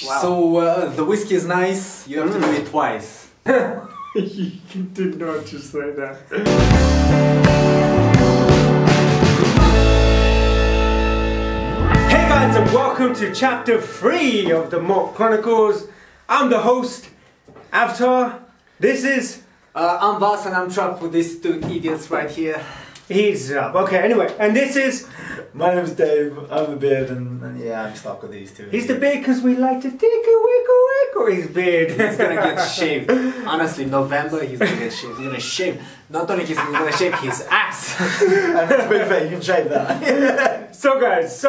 Wow. So the whiskey is nice, you have to do it twice. You did not just say that. Hey guys, and welcome to chapter 3 of the Malt Chronicles. I'm the host, Avatar. This is... I'm Vas and I'm trapped with these two idiots right here. He's up. Okay, anyway, and this is... My name's Dave, I'm the beard, and yeah, I'm stuck with these two. He's the beard because we like to take a wiggle his beard. He's gonna get shaved. Honestly, November he's gonna get shaved. He's gonna shave. Not only he's gonna shave his ass. And to be fair, you can shave that. So guys,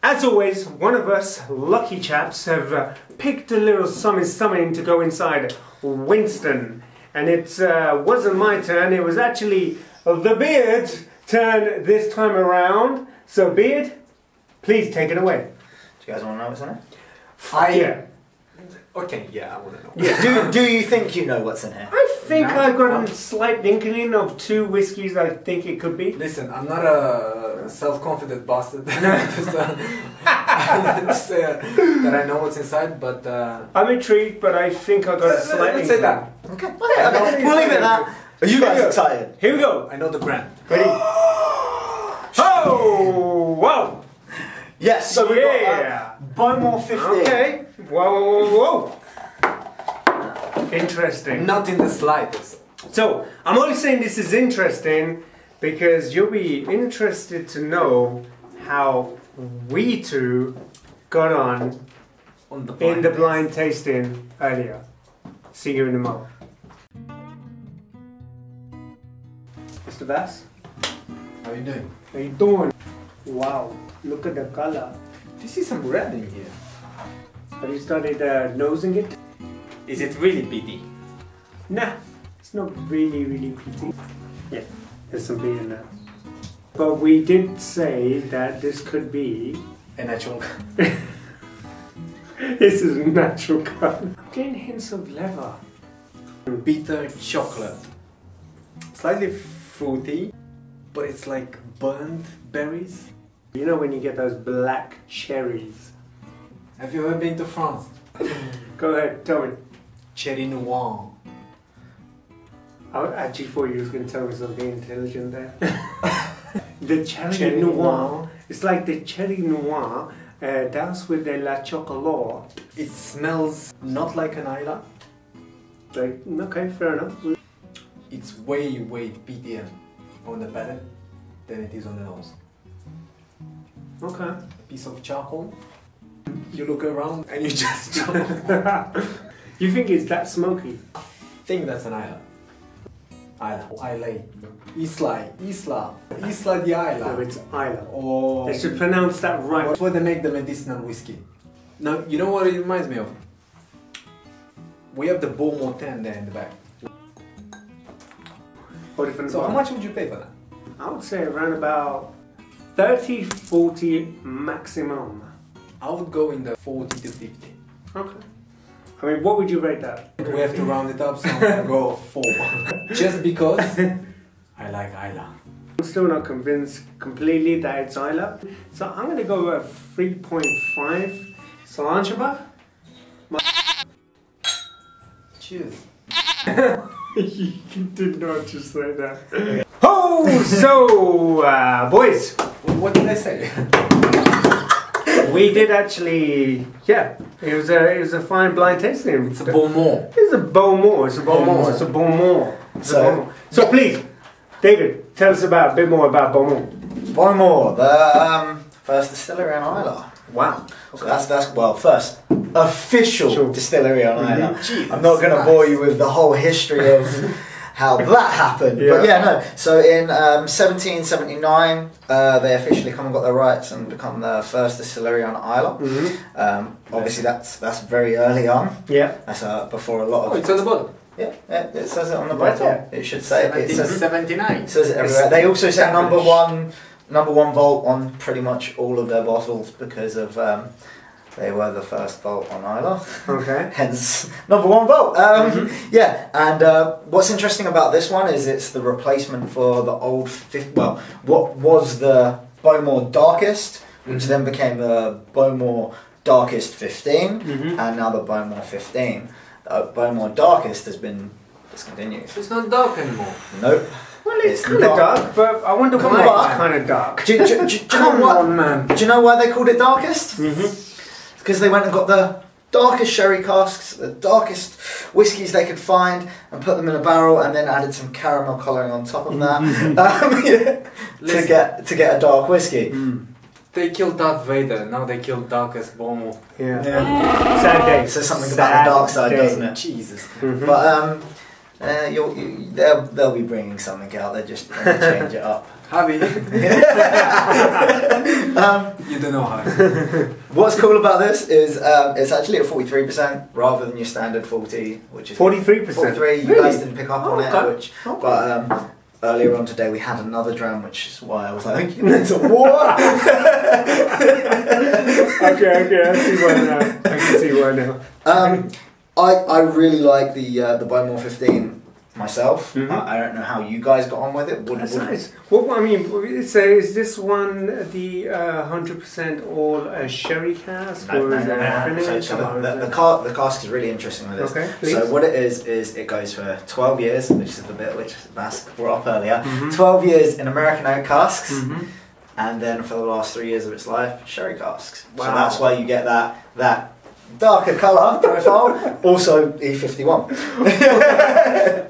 as always, one of us lucky chaps have picked a little something to go inside Winston. And it wasn't my turn, it was actually the beard's turn this time around. So beard, please take it away. Do you guys want to know what's in it? Yeah. Okay, yeah, I wanna know. Yeah. Do you think you know what's in here? I think I've got a slight inkling of 2 whiskies I think it could be. Listen, I'm not a self-confident bastard that I know what's inside, but... I'm intrigued, but I think I got a slight Let's say that. Okay, we'll leave it at that. Are you guys excited? Here we go. I know the brand. Ready? Oh! Whoa! Yes, so we got Bowmore 15. Okay. Whoa. Interesting. Not in the slightest. So, I'm only saying this is interesting because you'll be interested to know how we two got on in the blind tasting earlier. See you in a moment. Mr. Vas? How are you doing? How you doing? Wow, look at the color. Do you see some red in here? Have you started nosing it? Is it really peaty? Nah, it's not really pretty. Yeah, there's some beer in there. But we did say that this could be... A natural. This is natural color. I'm getting hints of leather. Bitter chocolate. Slightly fruity, but it's like burnt berries. You know when you get those black cherries? Have you ever been to France? Go ahead, tell me. Cherry noir. I actually thought you was going to tell me something intelligent there. The cherry noir. It's like the cherry noir doused with the la chocolat. It smells not like an Islay. Like, okay, fair enough. It's way peatier on the palate than it is on the nose. Okay. A piece of charcoal. You look around and you just jump. You think it's that smoky? I think that's an Islay. Islay. Islay the Islay. No, it's Islay. Or They should pronounce that right. that's where they make the medicinal whiskey. Now, you know what it reminds me of? We have the Bowmore 10 there in the back. So how much would you pay for that? I would say around about 30, 40 maximum. I would go in the 40 to 50. Okay. I mean, what would you rate that? We have to round it up, so I'm gonna go 4. Just because I like Islay. I'm still not convinced completely that it's Islay. So I'm going to go at 3.5 cilantro bar. Cheers. You did not just say that. Oh, so boys, What did I say? we did actually, yeah. It was a fine blind tasting. It's a Bowmore. It's a Bowmore. It's a Bowmore. It's a Bowmore. So please, David, tell us a bit more about Bowmore. Bowmore, the first distillery on Islay. Wow. So that's well, first official distillery on Islay. Jeez, I'm not going to bore you with the whole history of how that happened. Yeah. But yeah, no. So in 1779, they officially come and got their rights and become the first distillery on Islay. Obviously, that's very early on. Yeah. That's before a lot of. Oh, it's on the bottom. Yeah, it says it on the Right bottom. there. It should say it. It says 79. it says it everywhere. They also say number one vault on pretty much all of their bottles because of they were the first vault on Islay. Okay. Hence number 1 vault. Yeah, and what's interesting about this one is it's the replacement for the old what was the Bowmore Darkest, which then became the Bowmore Darkest 15, and now the Bowmore 15. The Bowmore Darkest has been discontinued. It's not dark anymore. Nope. Well, it's kind of dark, but I wonder why it's kind of dark. Do you know what, man? Do you know why they called it Darkest? Because they went and got the darkest sherry casks, the darkest whiskies they could find, and put them in a barrel, and then added some caramel colouring on top of that to get a dark whiskey. They killed Darth Vader, now they killed Darkest Bowmore. Yeah. Sad day. Says something about the dark side, doesn't it? Jesus. But they'll be bringing something out. They're just going to change it up. Javi. You don't know how. What's cool about this is it's actually at 43% rather than your standard 40, which is 43%. 43. You guys didn't pick up on it, but earlier on today we had another dram, which is why I was like, it's a war. Okay, I see why now. I can see why now. I really like the Bowmore 15 myself. I don't know how you guys got on with it. That's nice. Well, I mean, is this one the 100% all sherry cask? No. Finish? So the cask is really interesting with this. Okay, please. So what it is it goes for 12 years, which is the bit which Vas brought up earlier. 12 years in American oak casks, and then for the last 3 years of its life, sherry casks. Wow. So that's why you get that darker colour profile. Also E51.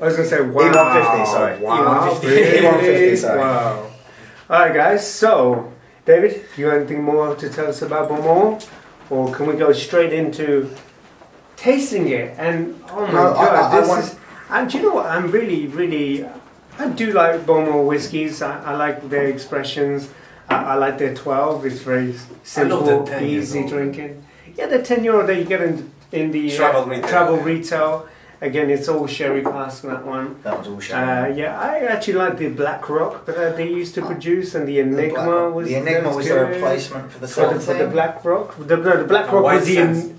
I was going to say wow. E150, sorry. Wow. E150, sorry. Wow. Alright guys, so David, you have anything more to tell us about Bowmore? Or can we go straight into tasting it? And oh my god, and do you know what, I'm really, I do like Bowmore whiskies. I like their expressions. I like their 12, it's very simple, easy drinking. Yeah, the 10€ that you get in the travel retail. Again, it's all sherry cask, that one. That was all sherry. Yeah, I actually like the Black Rock that they used to produce, and the Enigma was. The Enigma was the replacement for the Salt. For the Black Rock. The Black Rock was the.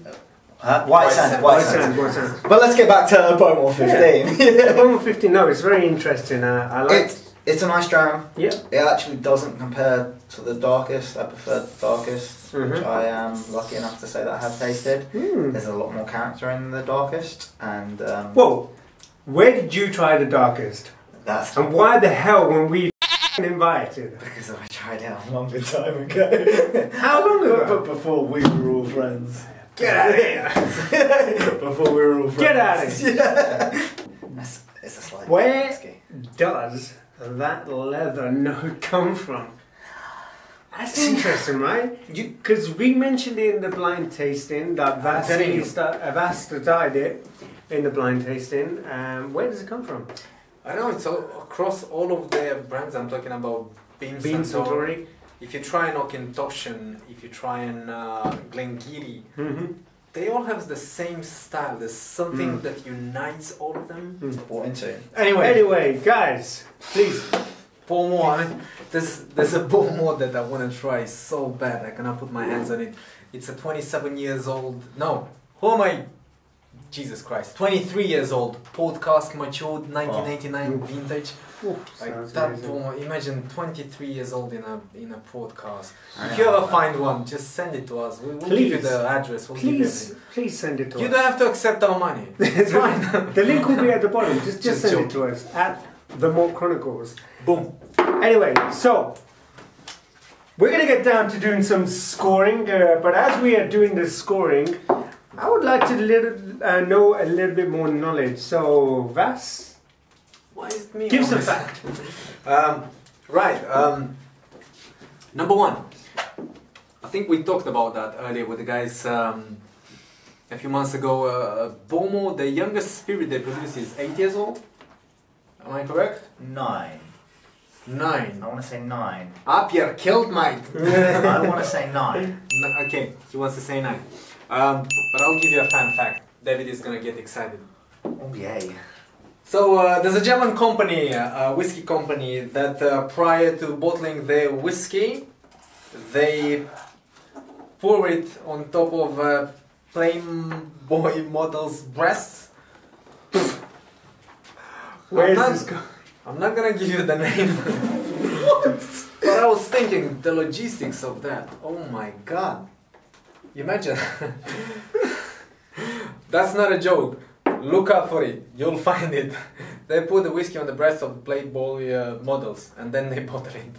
White Sands. But let's get back to Bowmore 15. Bowmore 15. No, it's very interesting. I like. It's a nice dram. Yeah. It actually doesn't compare to the darkest. I prefer the darkest, which I am lucky enough to say that I have tasted. There's a lot more character in the darkest, and. Whoa, where did you try the darkest? And why the hell when we invited? Because I tried it a longer time ago. How long ago? But before we were all friends. Get out of here! Before we were all friends. Get out of here! It's a slight Where whiskey. does that leather note come from? That's interesting, right? Because we mentioned it in the blind tasting that Vas tried it in the blind tasting. Where does it come from? I know it's across all of their brands. I'm talking about Beam Suntory. If you try an Auchentoshan, if you try an Glengarry, they all have the same style. There's something that unites all of them. What into? Anyway, guys, please. Bowmore. There's a Bowmore that I want to try so bad. I cannot put my hands on it. It's a 27 years old. No, who am I? Jesus Christ, 23 years old. Podcast matured, 1989 vintage. Like that Bowmore. Imagine 23 years old in a podcast. If you ever find one, just send it to us. We'll give you the address. We'll give you please send it to us. You don't have to accept our money. It's fine. The link will be at the bottom. Just send it to us at the Malt Chronicles. Boom. Anyway, so we're gonna get down to doing some scoring. But as we are doing the scoring, I would like to know a little bit more knowledge. So, Vas, why is it me? Give some fact. Number one. I think we talked about that earlier with the guys a few months ago. Bowmore, the youngest spirit they produce is 8 years old. Am I correct? 9. 9. I want to say 9. Pierre killed Mike. I want to say 9. Okay, he wants to say 9. But I'll give you a fun fact. David is gonna get excited. Oh yay. So there's a German company, a whiskey company, that prior to bottling their whiskey, they pour it on top of a Playboy model's breasts. Where is this going? I'm not gonna give you the name. What? But I was thinking the logistics of that. Oh my god. Imagine. That's not a joke. Look up for it. You'll find it. They put the whiskey on the breast of Playboy models and then they bottle it.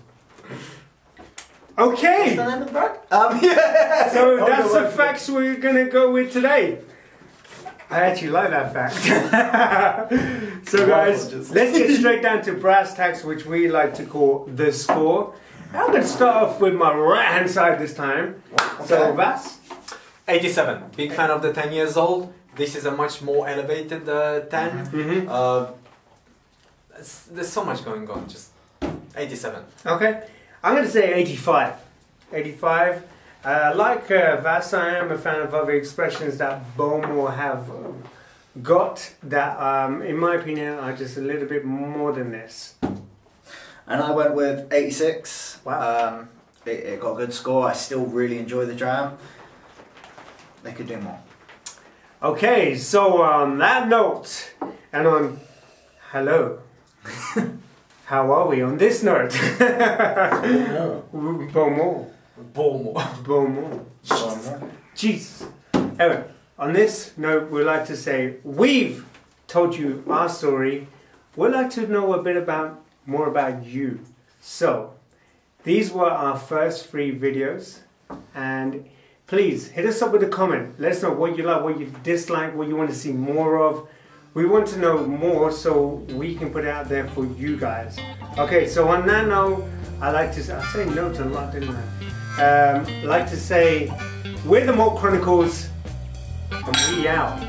Okay. What's the name of the brand? Yeah. So that's the facts we're gonna go with today. I actually like that fact. So guys, let's get straight down to brass tacks, which we like to call the score. I'm gonna start off with my right hand side this time. Okay. So Vas? 87. Big fan of the 10 years old. This is a much more elevated 10. Mm-hmm. There's so much going on. Just 87. Okay. I'm going to say 85. 85. Like Vas, I am a fan of other expressions that Bowmore have got that, in my opinion, are just a little bit more than this. And I went with 86. Wow. It got a good score. I still really enjoy the dram. They could do more. Okay, so on that note, and on hello, how are we on this note? Bowmore. Bowmore. Jesus. Anyway, on this note, we'd like to say we've told you our story. We'd like to know a bit more about you. So, these were our first 3 videos, and please hit us up with a comment. Let us know what you like, what you dislike, what you want to see more of. We want to know more so we can put it out there for you guys. Okay, so on that note, I say notes a lot, didn't I? Like to say, we're the Malt Chronicles, and we out.